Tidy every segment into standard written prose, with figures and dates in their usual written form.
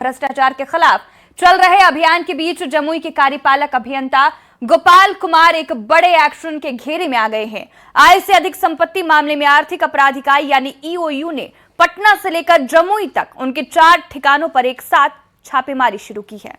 भ्रष्टाचार के खिलाफ चल रहे अभियान के बीच जमुई के कार्यपालक अभियंता गोपाल कुमार एक बड़े एक्शन के घेरे में आ गए हैं। आय से अधिक संपत्ति मामले में आर्थिक अपराध इकाई यानी ईओयू ने पटना से लेकर जमुई तक उनके 4 ठिकानों पर एक साथ छापेमारी शुरू की है।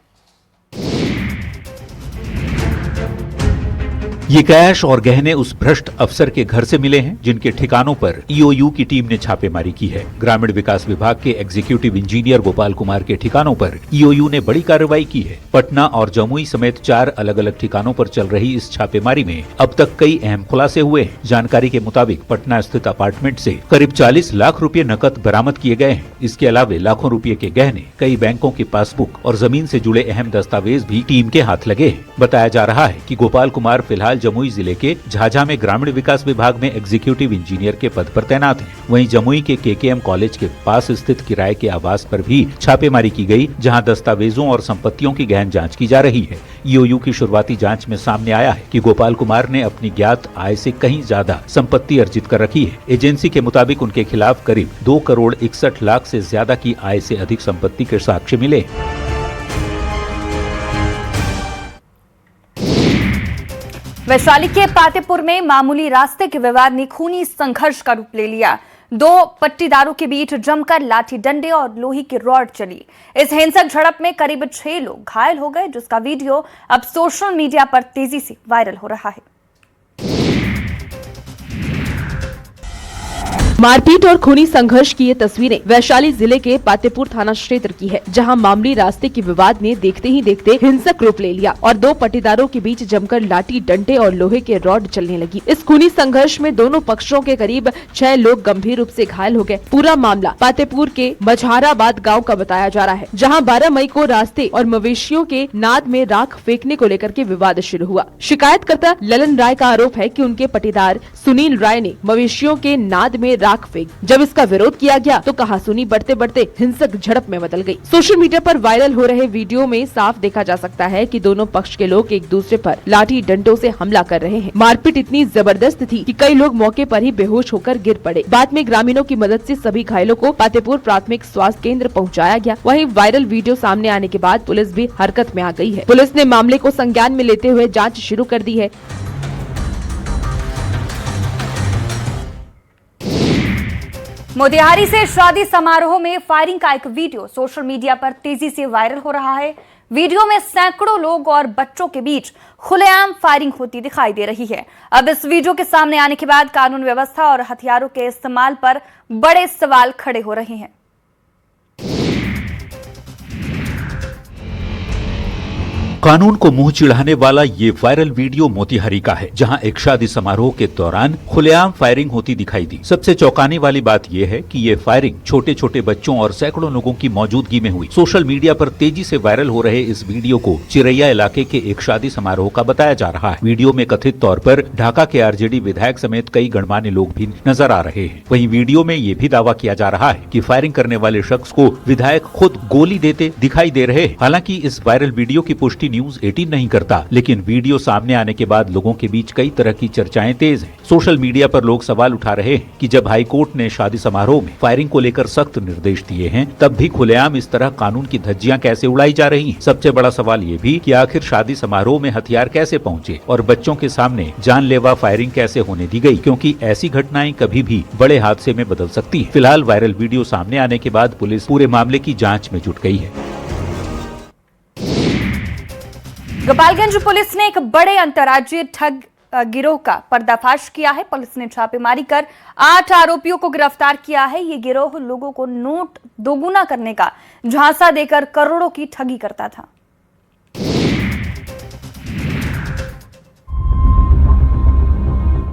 ये कैश और गहने उस भ्रष्ट अफसर के घर से मिले हैं जिनके ठिकानों पर ईओयू की टीम ने छापेमारी की है। ग्रामीण विकास विभाग के एग्जीक्यूटिव इंजीनियर गोपाल कुमार के ठिकानों पर ईओयू ने बड़ी कार्रवाई की है। पटना और जमुई समेत 4 अलग अलग ठिकानों पर चल रही इस छापेमारी में अब तक कई अहम खुलासे हुए हैं। जानकारी के मुताबिक पटना स्थित अपार्टमेंट से करीब 40 लाख रुपए नकद बरामद किए गए हैं। इसके अलावा लाखों रुपए के गहने, कई बैंकों की पासबुक और जमीन से जुड़े अहम दस्तावेज भी टीम के हाथ लगे हैं। बताया जा रहा है कि गोपाल कुमार फिलहाल जमुई जिले के झाझा में ग्रामीण विकास विभाग में एग्जीक्यूटिव इंजीनियर के पद पर तैनात हैं। वहीं जमुई के केकेएम कॉलेज के पास स्थित किराए के आवास पर भी छापेमारी की गई, जहां दस्तावेजों और संपत्तियों की गहन जांच की जा रही है। ईओयू की शुरुआती जांच में सामने आया है कि गोपाल कुमार ने अपनी ज्ञात आय से कहीं ज्यादा संपत्ति अर्जित कर रखी है। एजेंसी के मुताबिक उनके खिलाफ करीब 2 करोड़ 61 लाख से ज्यादा की आय से अधिक संपत्ति के साक्ष्य मिले। वैशाली के पातेपुर में मामूली रास्ते के विवाद ने खूनी संघर्ष का रूप ले लिया। 2 पट्टीदारों के बीच जमकर लाठी डंडे और लोहे की रॉड चली। इस हिंसक झड़प में करीब 6 लोग घायल हो गए, जिसका वीडियो अब सोशल मीडिया पर तेजी से वायरल हो रहा है। मारपीट और खूनी संघर्ष की ये तस्वीरें वैशाली जिले के पातेपुर थाना क्षेत्र की है, जहां मामूली रास्ते के विवाद ने देखते ही देखते हिंसक रूप ले लिया और 2 पट्टीदारों के बीच जमकर लाठी डंडे और लोहे के रॉड चलने लगी। इस खूनी संघर्ष में दोनों पक्षों के करीब 6 लोग गंभीर रूप से घायल हो गए। पूरा मामला पातेपुर के मझाराबाद गाँव का बताया जा रहा है, जहाँ 12 मई को रास्ते और मवेशियों के नाद में राख फेंकने को लेकर के विवाद शुरू हुआ। शिकायतकर्ता ललन राय का आरोप है कि उनके पट्टीदार सुनील राय ने मवेशियों के नाद में राख फेंक। जब इसका विरोध किया गया तो कहासुनी बढ़ते बढ़ते हिंसक झड़प में बदल गई। सोशल मीडिया पर वायरल हो रहे वीडियो में साफ देखा जा सकता है कि दोनों पक्ष के लोग एक दूसरे पर लाठी डंडों से हमला कर रहे हैं। मारपीट इतनी जबरदस्त थी कि कई लोग मौके पर ही बेहोश होकर गिर पड़े। बाद में ग्रामीणों की मदद से सभी घायलों को पातेपुर प्राथमिक स्वास्थ्य केंद्र पहुंचाया गया। वहीं वायरल वीडियो सामने आने के बाद पुलिस भी हरकत में आ गई है। पुलिस ने मामले को संज्ञान में लेते हुए जाँच शुरू कर दी है। मोतिहारी से शादी समारोह में फायरिंग का एक वीडियो सोशल मीडिया पर तेजी से वायरल हो रहा है। वीडियो में सैकड़ों लोग और बच्चों के बीच खुलेआम फायरिंग होती दिखाई दे रही है। अब इस वीडियो के सामने आने के बाद कानून व्यवस्था और हथियारों के इस्तेमाल पर बड़े सवाल खड़े हो रहे हैं। कानून को मुंह चिढ़ाने वाला ये वायरल वीडियो मोतिहारी का है, जहां एक शादी समारोह के दौरान खुलेआम फायरिंग होती दिखाई दी। सबसे चौंकाने वाली बात यह है कि ये फायरिंग छोटे छोटे बच्चों और सैकड़ों लोगों की मौजूदगी में हुई। सोशल मीडिया पर तेजी से वायरल हो रहे इस वीडियो को चिरैया इलाके के एक शादी समारोह का बताया जा रहा है। वीडियो में कथित तौर पर ढाका के आरजेडी विधायक समेत कई गणमान्य लोग भी नजर आ रहे हैं। वहीं वीडियो में ये भी दावा किया जा रहा है कि फायरिंग करने वाले शख्स को विधायक खुद गोली देते दिखाई दे रहे हैं। हालांकि इस वायरल वीडियो की पुष्टि न्यूज़ 18 नहीं करता, लेकिन वीडियो सामने आने के बाद लोगों के बीच कई तरह की चर्चाएं तेज हैं। सोशल मीडिया पर लोग सवाल उठा रहे हैं कि जब हाईकोर्ट ने शादी समारोह में फायरिंग को लेकर सख्त निर्देश दिए हैं, तब भी खुलेआम इस तरह कानून की धज्जियां कैसे उड़ाई जा रही हैं? सबसे बड़ा सवाल ये भी कि आखिर शादी समारोह में हथियार कैसे पहुंचे और बच्चों के सामने जानलेवा फायरिंग कैसे होने दी गई, क्योंकि ऐसी घटनाएं कभी भी बड़े हादसे में बदल सकती है। फिलहाल वायरल वीडियो सामने आने के बाद पुलिस पूरे मामले की जाँच में जुट गई है। गोपालगंज पुलिस ने एक बड़े अंतर्राज्यीय ठग गिरोह का पर्दाफाश किया है। पुलिस ने छापेमारी कर 8 आरोपियों को गिरफ्तार किया है। ये गिरोह लोगों को नोट दोगुना करने का झांसा देकर करोड़ों की ठगी करता था।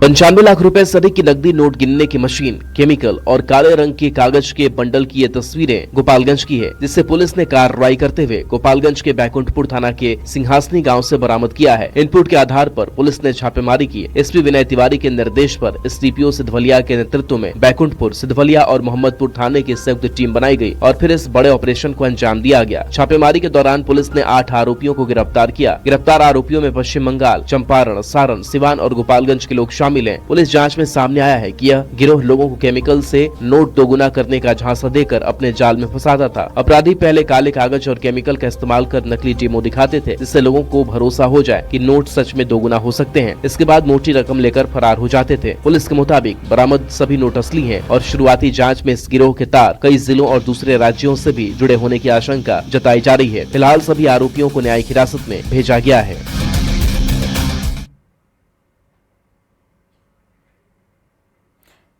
95 लाख रुपए से अधिक की नकदी नोट गिनने की मशीन, केमिकल और काले रंग के कागज के बंडल की ये तस्वीरें गोपालगंज की है, जिससे पुलिस ने कार्रवाई करते हुए गोपालगंज के बैकुंठपुर थाना के सिंहासनी गांव से बरामद किया है। इनपुट के आधार पर पुलिस ने छापेमारी की। एसपी विनय तिवारी के निर्देश पर एसडीपीओ सिद्धवलिया के नेतृत्व में बैकुंठपुर, सिद्धवलिया और मोहम्मदपुर थाने की संयुक्त टीम बनाई गई और फिर इस बड़े ऑपरेशन को अंजाम दिया गया। छापेमारी के दौरान पुलिस ने 8 आरोपियों को गिरफ्तार किया। गिरफ्तार आरोपियों में पश्चिम बंगाल, चंपारण, सारण, सिवान और गोपालगंज के लोग शामिल हैं। पुलिस जांच में सामने आया है कि यह गिरोह लोगों को केमिकल से नोट दोगुना करने का झांसा देकर अपने जाल में फंसाता था। अपराधी पहले काले कागज और केमिकल का इस्तेमाल कर नकली डेमो दिखाते थे, जिससे लोगों को भरोसा हो जाए कि नोट सच में दोगुना हो सकते हैं। इसके बाद मोटी रकम लेकर फरार हो जाते थे। पुलिस के मुताबिक बरामद सभी नोट असली हैं और शुरुआती जांच में इस गिरोह के तार कई जिलों और दूसरे राज्यों से भी जुड़े होने की आशंका जताई जा रही है। फिलहाल सभी आरोपियों को न्यायिक हिरासत में भेजा गया है।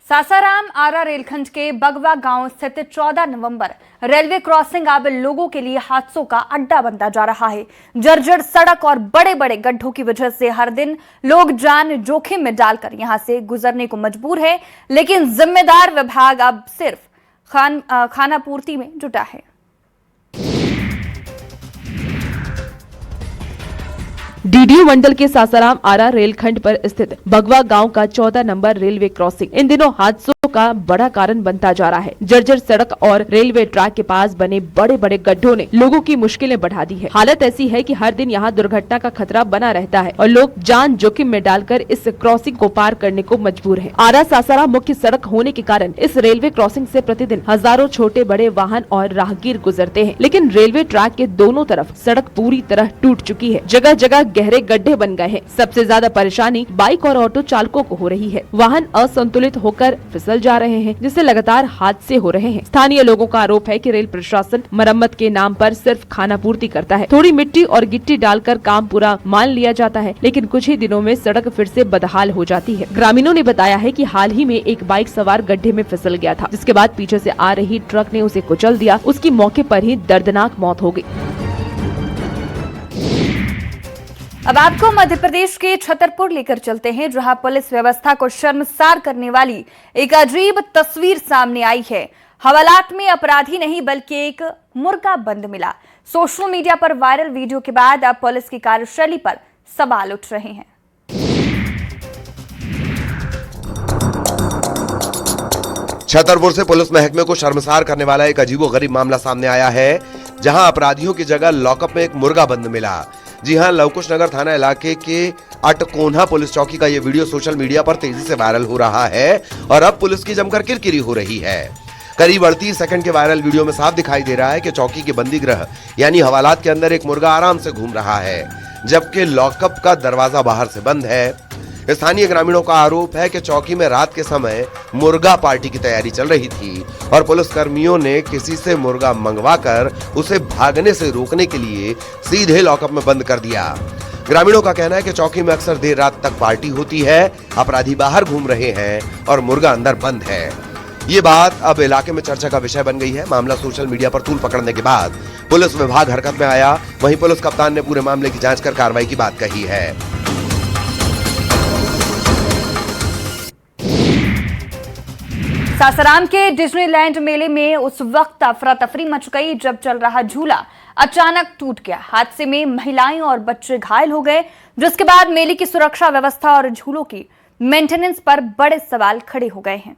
सासाराम आरा रेलखंड के बगवा गांव स्थित 14 नवंबर रेलवे क्रॉसिंग अब लोगों के लिए हादसों का अड्डा बनता जा रहा है। जर्जर सड़क और बड़े बड़े गड्ढों की वजह से हर दिन लोग जान जोखिम में डालकर यहां से गुजरने को मजबूर है, लेकिन जिम्मेदार विभाग अब सिर्फ खानापूर्ति में जुटा है। डीडीओ मंडल के सासाराम आरा रेलखंड पर स्थित बगवा गांव का 14 नंबर रेलवे क्रॉसिंग इन दिनों हादसों का बड़ा कारण बनता जा रहा है। जर्जर सड़क और रेलवे ट्रैक के पास बने बड़े बड़े गड्ढों ने लोगों की मुश्किलें बढ़ा दी है। हालत ऐसी है कि हर दिन यहां दुर्घटना का खतरा बना रहता है और लोग जान जोखिम में डालकर इस क्रॉसिंग को पार करने को मजबूर हैं। आरा सासाराम मुख्य सड़क होने के कारण इस रेलवे क्रॉसिंग से प्रतिदिन हजारों छोटे बड़े वाहन और राहगीर गुजरते हैं, लेकिन रेलवे ट्रैक के दोनों तरफ सड़क पूरी तरह टूट चुकी है। जगह जगह गहरे गड्ढे बन गए हैं। सबसे ज्यादा परेशानी बाइक और ऑटो चालकों को हो रही है। वाहन असंतुलित होकर फिसल जा रहे हैं, जिससे लगातार हादसे हो रहे हैं। स्थानीय लोगों का आरोप है कि रेल प्रशासन मरम्मत के नाम पर सिर्फ खानापूर्ति करता है। थोड़ी मिट्टी और गिट्टी डालकर काम पूरा मान लिया जाता है, लेकिन कुछ ही दिनों में सड़क फिर से बदहाल हो जाती है। ग्रामीणों ने बताया है कि हाल ही में एक बाइक सवार गड्ढे में फिसल गया था, जिसके बाद पीछे से आ रही ट्रक ने उसे कुचल दिया। उसकी मौके पर ही दर्दनाक मौत हो गई। अब आपको मध्य प्रदेश के छतरपुर लेकर चलते हैं, जहां पुलिस व्यवस्था को शर्मसार करने वाली एक अजीब तस्वीर सामने आई है। हवालात में अपराधी नहीं बल्कि एक मुर्गा बंद मिला। सोशल मीडिया पर वायरल वीडियो के बाद अब पुलिस की कार्यशैली पर सवाल उठ रहे हैं। छतरपुर से पुलिस महकमे को शर्मसार करने वाला एक अजीबोगरीब मामला सामने आया है, जहां अपराधियों की जगह लॉकअप में एक मुर्गा बंद मिला। जी हां, लवकुश नगर थाना इलाके के अटकोन्हा पुलिस चौकी का ये वीडियो सोशल मीडिया पर तेजी से वायरल हो रहा है और अब पुलिस की जमकर किरकिरी हो रही है। करीब 38 सेकंड के वायरल वीडियो में साफ दिखाई दे रहा है कि चौकी के बंदी गृह यानी हवालात के अंदर एक मुर्गा आराम से घूम रहा है, जबकि लॉकअप का दरवाजा बाहर से बंद है। स्थानीय ग्रामीणों का आरोप है कि चौकी में रात के समय मुर्गा पार्टी की तैयारी चल रही थी और पुलिस कर्मियों ने किसी से मुर्गा मंगवाकर उसे भागने से रोकने के लिए सीधे लॉकअप में बंद कर दिया। ग्रामीणों का कहना है कि चौकी में अक्सर देर रात तक पार्टी होती है, अपराधी बाहर घूम रहे हैं और मुर्गा अंदर बंद है। ये बात अब इलाके में चर्चा का विषय बन गई है। मामला सोशल मीडिया पर तूल पकड़ने के बाद पुलिस विभाग हरकत में आया। वहीं पुलिस कप्तान ने पूरे मामले की जांच कर कार्रवाई की बात कही है। सासाराम के डिज्नीलैंड मेले में उस वक्त अफरा तफरी मच गई जब चल रहा झूला अचानक टूट गया। हादसे में महिलाएं और बच्चे घायल हो गए, जिसके बाद मेले की सुरक्षा व्यवस्था और झूलों की मेंटेनेंस पर बड़े सवाल खड़े हो गए हैं।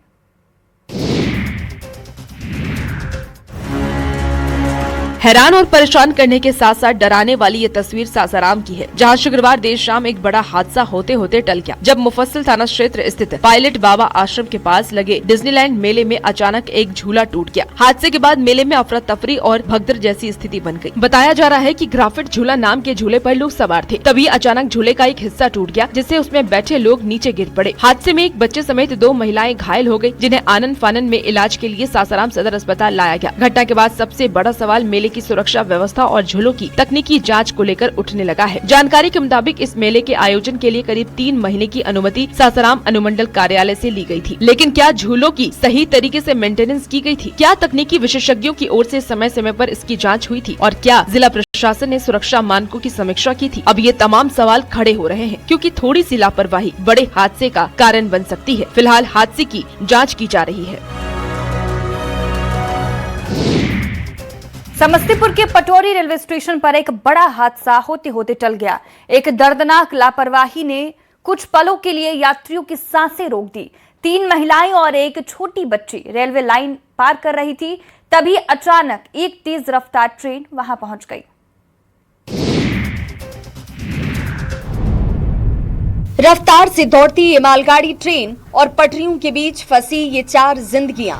हैरान और परेशान करने के साथ साथ डराने वाली ये तस्वीर सासाराम की है, जहां शुक्रवार देर शाम एक बड़ा हादसा होते होते टल गया, जब मुफस्सिल थाना क्षेत्र स्थित पायलट बाबा आश्रम के पास लगे डिज्नीलैंड मेले में अचानक एक झूला टूट गया। हादसे के बाद मेले में अफरा तफरी और भगदड़ जैसी स्थिति बन गई। बताया जा रहा है कि ग्राफिट झूला नाम के झूले पर लोग सवार थे, तभी अचानक झूले का एक हिस्सा टूट गया, जिससे उसमें बैठे लोग नीचे गिर पड़े। हादसे में एक बच्चे समेत 2 महिलाएं घायल हो गयी, जिन्हें आनन फानन में इलाज के लिए सासाराम सदर अस्पताल लाया गया। घटना के बाद सबसे बड़ा सवाल मेले की सुरक्षा व्यवस्था और झूलों की तकनीकी जांच को लेकर उठने लगा है। जानकारी के मुताबिक इस मेले के आयोजन के लिए करीब 3 महीने की अनुमति सासाराम अनुमंडल कार्यालय से ली गई थी, लेकिन क्या झूलों की सही तरीके से मेंटेनेंस की गई थी? क्या तकनीकी विशेषज्ञों की ओर से समय समय पर इसकी जाँच हुई थी? और क्या जिला प्रशासन ने सुरक्षा मानकों की समीक्षा की थी? अब ये तमाम सवाल खड़े हो रहे हैं, क्योंकि थोड़ी सी लापरवाही बड़े हादसे का कारण बन सकती है। फिलहाल हादसे की जाँच की जा रही है। समस्तीपुर के पटोरी रेलवे स्टेशन पर एक बड़ा हादसा होते होते टल गया। एक दर्दनाक लापरवाही ने कुछ पलों के लिए यात्रियों की सांसें रोक दी। 3 महिलाएं और एक छोटी बच्ची रेलवे लाइन पार कर रही थी, तभी अचानक एक तेज रफ्तार ट्रेन वहां पहुंच गई। रफ्तार से दौड़ती ये मालगाड़ी, ट्रेन और पटरियों के बीच फंसी ये 4 जिंदगियां।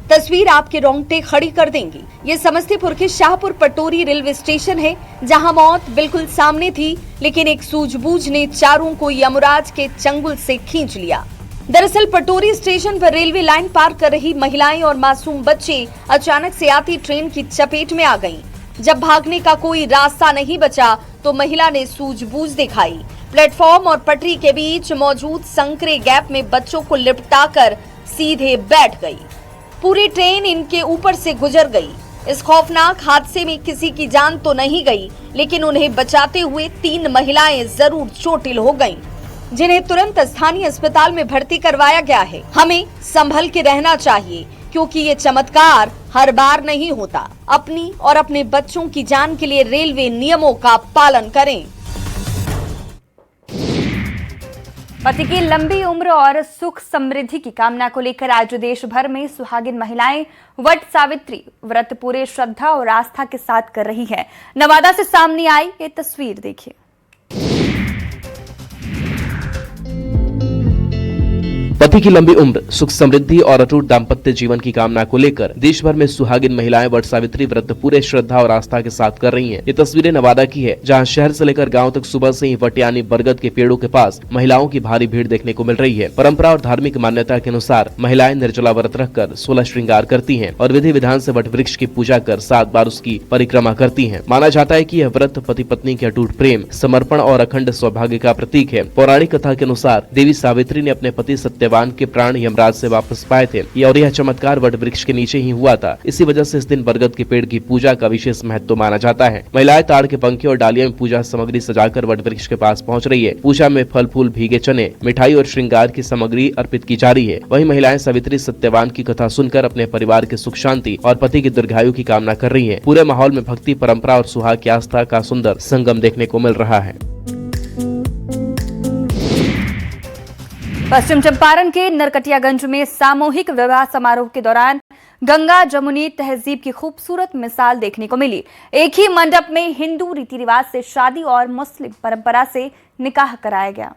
तस्वीर आपके रोंगटे खड़ी कर देंगी। ये समस्तीपुर के शाहपुर पटोरी रेलवे स्टेशन है, जहां मौत बिल्कुल सामने थी, लेकिन एक सूझबूझ ने चारों को यमराज के चंगुल से खींच लिया। दरअसल पटोरी स्टेशन पर रेलवे लाइन पार कर रही महिलाएं और मासूम बच्चे अचानक से आती ट्रेन की चपेट में आ गईं। जब भागने का कोई रास्ता नहीं बचा तो महिला ने सूझबूझ दिखाई। प्लेटफॉर्म और पटरी के बीच मौजूद संकरे गैप में बच्चों को लिपटाकर सीधे बैठ गई। पूरी ट्रेन इनके ऊपर से गुजर गई। इस खौफनाक हादसे में किसी की जान तो नहीं गई, लेकिन उन्हें बचाते हुए 3 महिलाएं जरूर चोटिल हो गईं, जिन्हें तुरंत स्थानीय अस्पताल में भर्ती करवाया गया है। हमें संभल के रहना चाहिए, क्योंकि ये चमत्कार हर बार नहीं होता। अपनी और अपने बच्चों की जान के लिए रेलवे नियमों का पालन करें। पति की लंबी उम्र और सुख समृद्धि की कामना को लेकर आज देश भर में सुहागिन महिलाएं वट सावित्री व्रत पूरे श्रद्धा और आस्था के साथ कर रही है। नवादा से सामने आई ये तस्वीर देखिए। पति की लंबी उम्र, सुख समृद्धि और अटूट दाम्पत्य जीवन की कामना को लेकर देश भर में सुहागिन महिलाएं वट सावित्री व्रत पूरे श्रद्धा और आस्था के साथ कर रही हैं। ये तस्वीरें नवादा की है, जहां शहर से लेकर गांव तक सुबह से ही वट यानी बरगद के पेड़ों के पास महिलाओं की भारी भीड़ देखने को मिल रही है। परंपरा और धार्मिक मान्यता के अनुसार महिलाएं निर्जला व्रत रखकर 16 श्रृंगार करती हैं और विधि विधान से वट वृक्ष की पूजा कर 7 बार उसकी परिक्रमा करती हैं। माना जाता है कि यह व्रत पति पत्नी के अटूट प्रेम, समर्पण और अखंड सौभाग्य का प्रतीक है। पौराणिक कथा के अनुसार देवी सावित्री ने अपने पति सत्यवान के प्राण यमराज से वापस पाए थे और यह चमत्कार वट वृक्ष के नीचे ही हुआ था। इसी वजह से इस दिन बरगद के पेड़ की पूजा का विशेष महत्व माना जाता है। महिलाएं ताड़ के पंखे और डालियां में पूजा सामग्री सजाकर वट वृक्ष के पास पहुंच रही है। पूजा में फल फूल, भीगे चने, मिठाई और श्रृंगार की सामग्री अर्पित की जा रही है। वहीं महिलाएं सावित्री सत्यवान की कथा सुनकर अपने परिवार के सुख शांति और पति की दीर्घायु की कामना कर रही है। पूरे माहौल में भक्ति, परंपरा और सुहाग की आस्था का सुंदर संगम देखने को मिल रहा है। पश्चिम चंपारण के नरकटियागंज में सामूहिक विवाह समारोह के दौरान गंगा जमुनी तहजीब की खूबसूरत मिसाल देखने को मिली। एक ही मंडप में हिंदू रीति रिवाज से शादी और मुस्लिम परंपरा से निकाह कराया गया।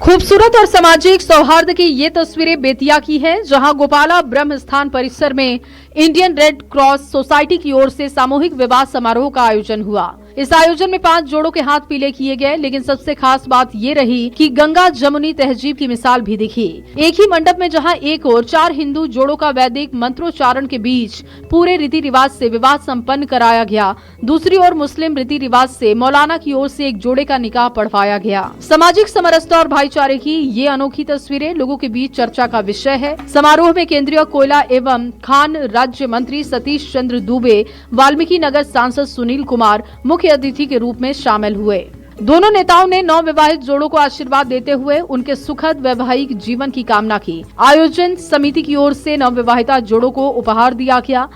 खूबसूरत और सामाजिक सौहार्द की ये तस्वीरें बेतिया की हैं, जहां गोपाला ब्रह्म स्थान परिसर में इंडियन रेड क्रॉस सोसाइटी की ओर से सामूहिक विवाह समारोह का आयोजन हुआ। इस आयोजन में 5 जोड़ों के हाथ पीले किए गए, लेकिन सबसे खास बात ये रही कि गंगा जमुनी तहजीब की मिसाल भी दिखी। एक ही मंडप में जहां एक और 4 हिंदू जोड़ों का वैदिक मंत्रोच्चारण के बीच पूरे रीति रिवाज से विवाह संपन्न कराया गया, दूसरी ओर मुस्लिम रीति रिवाज से मौलाना की ओर से एक जोड़े का निकाह पढ़वाया गया। सामाजिक समरसता और भाईचारे की ये अनोखी तस्वीरें लोगों के बीच चर्चा का विषय है। समारोह में केंद्रीय कोयला एवं खान राज्य मंत्री सतीश चंद्र दुबे, वाल्मीकि नगर सांसद सुनील कुमार मुख्य अतिथि के रूप में शामिल हुए। दोनों नेताओं ने नवविवाहित जोड़ों को आशीर्वाद देते हुए उनके सुखद वैवाहिक जीवन की कामना की। आयोजन समिति की ओर से नवविवाहिता जोड़ों को उपहार दिया गया।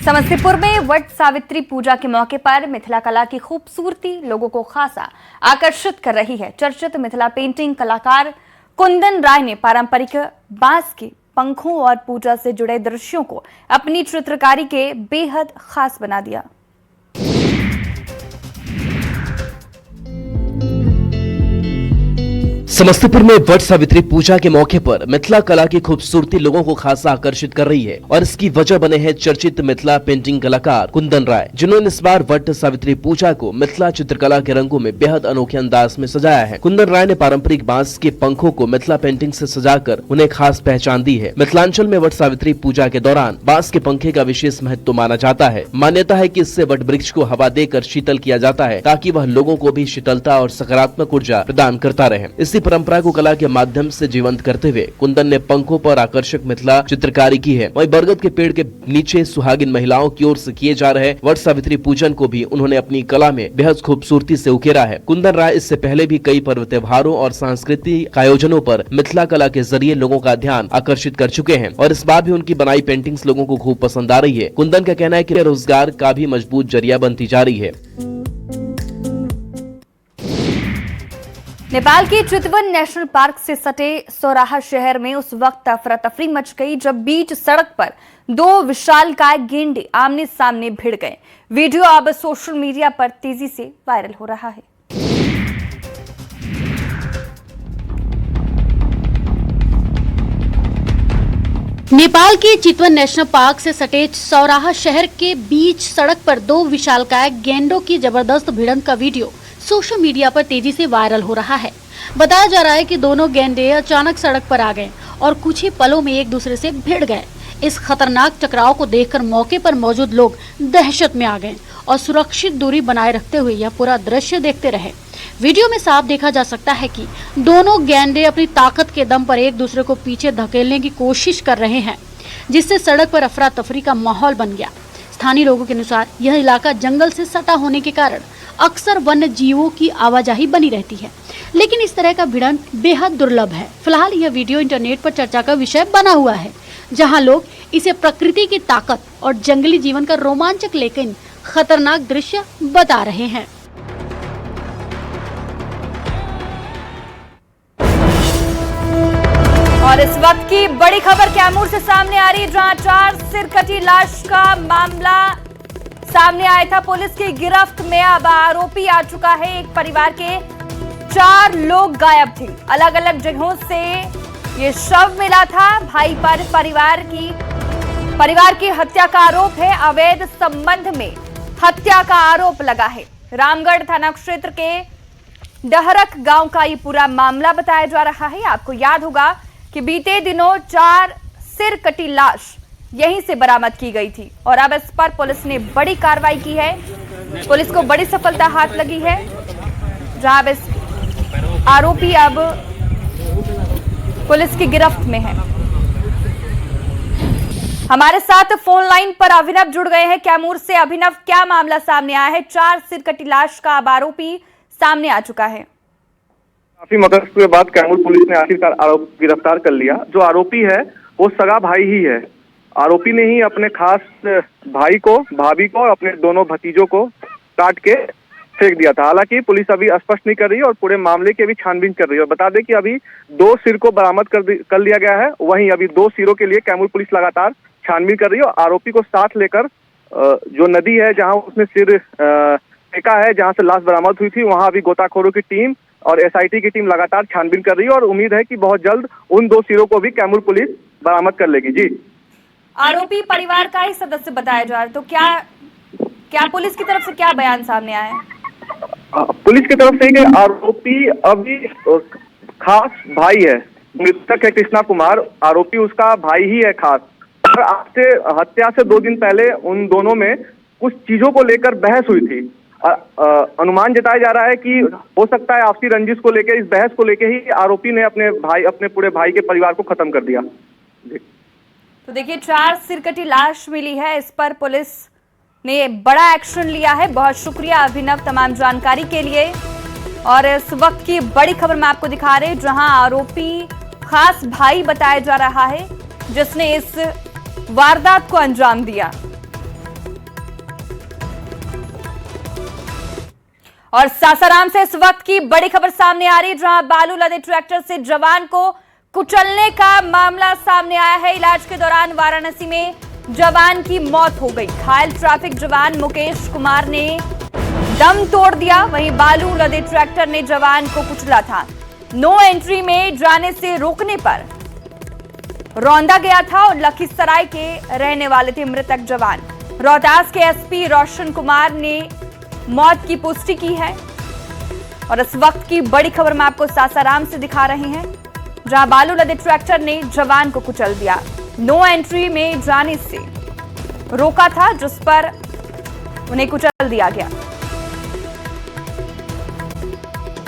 समस्तीपुर में वट सावित्री पूजा के मौके पर मिथिला कला की खूबसूरती लोगों को खासा आकर्षित कर रही है। चर्चित मिथिला पेंटिंग कलाकार कुंदन राय ने पारंपरिक बांस के पंखों और पूजा से जुड़े दृश्यों को अपनी चित्रकारी के बेहद खास बना दिया। समस्तीपुर में वट सावित्री पूजा के मौके पर मिथिला कला की खूबसूरती लोगों को खासा आकर्षित कर रही है और इसकी वजह बने हैं चर्चित मिथिला पेंटिंग कलाकार कुंदन राय, जिन्होंने इस बार वट सावित्री पूजा को मिथिला चित्रकला के रंगों में बेहद अनोखे अंदाज में सजाया है। कुंदन राय ने पारंपरिक बांस के पंखों को मिथिला पेंटिंग से सजाकर उन्हें खास पहचान दी है। मिथिलांचल में वट सावित्री पूजा के दौरान बांस के पंखे का विशेष महत्व माना जाता है। मान्यता है कि इससे वट वृक्ष को हवा देकर शीतल किया जाता है, ताकि वह लोगों को भी शीतलता और सकारात्मक ऊर्जा प्रदान करता रहे। इसी परंपरा को कला के माध्यम से जीवंत करते हुए कुंदन ने पंखों पर आकर्षक मिथिला चित्रकारी की है। वहीं बरगद के पेड़ के नीचे सुहागिन महिलाओं की ओर से किए जा रहे वट सावित्री पूजन को भी उन्होंने अपनी कला में बेहद खूबसूरती से उकेरा है। कुंदन राय इससे पहले भी कई पर्व त्योहारों और सांस्कृतिक आयोजनों पर मिथिला कला के जरिए लोगों का ध्यान आकर्षित कर चुके हैं और इस बार भी उनकी बनाई पेंटिंग्स लोगों को खूब पसंद आ रही है। कुंदन का कहना है कि रोजगार का भी मजबूत जरिया बनती जा रही है। नेपाल के चितवन नेशनल पार्क से सटे सौराहा शहर में उस वक्त अफरा तफरी मच गई जब बीच सड़क पर दो विशालकाय गेंडे आमने सामने भिड़ गए। वीडियो अब सोशल मीडिया पर तेजी से वायरल हो रहा है। नेपाल के चितवन नेशनल पार्क से सटे सौराहा शहर के बीच सड़क पर दो विशालकाय गेंडों की जबरदस्त भिड़ंत का वीडियो सोशल मीडिया पर तेजी से वायरल हो रहा है। बताया जा रहा है कि दोनों गेंडे अचानक सड़क पर आ गए और कुछ ही पलों में एक दूसरे से भिड़ गए। इस खतरनाक टकराव को देखकर मौके पर मौजूद लोग दहशत में आ गए और सुरक्षित दूरी बनाए रखते हुए यह पूरा दृश्य देखते रहे। वीडियो में साफ देखा जा सकता है कि दोनों गेंडे अपनी ताकत के दम पर एक दूसरे को पीछे धकेलने की कोशिश कर रहे हैं, जिससे सड़क पर अफरा तफरी का माहौल बन गया। स्थानीय लोगों के अनुसार यह इलाका जंगल से सटा होने के कारण अक्सर वन्य जीवों की आवाजाही बनी रहती है, लेकिन इस तरह का भिड़ंत बेहद दुर्लभ है। फिलहाल यह वीडियो इंटरनेट पर चर्चा का विषय बना हुआ है, जहां लोग इसे प्रकृति की ताकत और जंगली जीवन का रोमांचक लेकिन खतरनाक दृश्य बता रहे हैं। और इस वक्त की बड़ी खबर कैमूर से सामने आ रही है, जहां 4 सिर कटी लाश का मामला सामने आया था। पुलिस की गिरफ्त में अब आरोपी आ चुका है। एक परिवार के 4 लोग गायब थे। अलग अलग जगहों से ये शव मिला था। भाई पर परिवार की हत्या का आरोप है। अवैध संबंध में हत्या का आरोप लगा है। रामगढ़ थाना क्षेत्र के डहरक गांव का ये पूरा मामला बताया जा रहा है। आपको याद होगा कि बीते दिनों 4 सिर कटी लाश यहीं से बरामद की गई थी और अब इस पर पुलिस ने बड़ी कार्रवाई की है। पुलिस को बड़ी सफलता हाथ लगी है, जहां इस आरोपी अब पुलिस की गिरफ्त में है। हमारे साथ फोन लाइन पर अभिनव जुड़ गए हैं कैमूर से। अभिनव, क्या मामला सामने आया है? 4 सिर कटी लाश का अब आरोपी सामने आ चुका है। काफी मगज के बाद कैमूर पुलिस ने आखिरकार आरोपी गिरफ्तार कर लिया। जो आरोपी है वो सगा भाई ही है। आरोपी ने ही अपने खास भाई को, भाभी को और अपने दोनों भतीजों को काट के फेंक दिया था। हालांकि पुलिस अभी स्पष्ट नहीं कर रही है और पूरे मामले की अभी छानबीन कर रही है। और बता दें कि अभी 2 सिर को बरामद कर लिया गया है। वहीं अभी 2 सिरों के लिए कैमूर पुलिस लगातार छानबीन कर रही है और आरोपी को साथ लेकर जो नदी है जहाँ उसने सिर फेंका है, जहाँ से लाश बरामद हुई थी, वहाँ अभी गोताखोरों की टीम और एसआईटी की टीम लगातार छानबीन कर रही है और उम्मीद है कि बहुत जल्द उन 2 सिरों को भी कैमूर पुलिस बरामद कर लेगी। जी, आरोपी परिवार का ही सदस्य बताया जा रहा है, तो क्या पुलिस की तरफ से क्या बयान सामने आया है? पुलिस की तरफ से कि आरोपी अभी खास भाई है। मृतक है कृष्णा कुमार, आरोपी उसका भाई ही है खास। और आज से हत्या से 2 दिन पहले उन दोनों में कुछ चीजों को लेकर बहस हुई थी। अनुमान जताया जा रहा है कि हो सकता है आपसी रंजिश को लेकर, इस बहस को लेकर ही आरोपी ने अपने पूरे भाई के परिवार को खत्म कर दिया। तो देखिए, 4 सिरकटी लाश मिली है। इस पर पुलिस ने बड़ा एक्शन लिया है। बहुत शुक्रिया अभिनव तमाम जानकारी के लिए। और इस वक्त की बड़ी खबर मैं आपको दिखा रहे, जहां आरोपी खास भाई बताया जा रहा है जिसने इस वारदात को अंजाम दिया। और सासाराम से इस वक्त की बड़ी खबर सामने आ रही है, जहां बालू लदे ट्रैक्टर से जवान को कुचलने का मामला सामने आया है। इलाज के दौरान वाराणसी में जवान की मौत हो गई। घायल ट्रैफिक जवान मुकेश कुमार ने दम तोड़ दिया। वहीं बालू लदे ट्रैक्टर ने जवान को कुचला था। नो एंट्री में जाने से रोकने पर रौंदा गया था और लखीसराय के रहने वाले थे मृतक जवान। रोहतास के एसपी रोशन कुमार ने मौत की पुष्टि की है। और इस वक्त की बड़ी खबर मैं आपको सासाराम से दिखा रहे हैं, जहां बालू लदे ट्रैक्टर ने जवान को कुचल दिया। नो एंट्री में जाने से रोका था, जिस पर उन्हें कुचल दिया गया।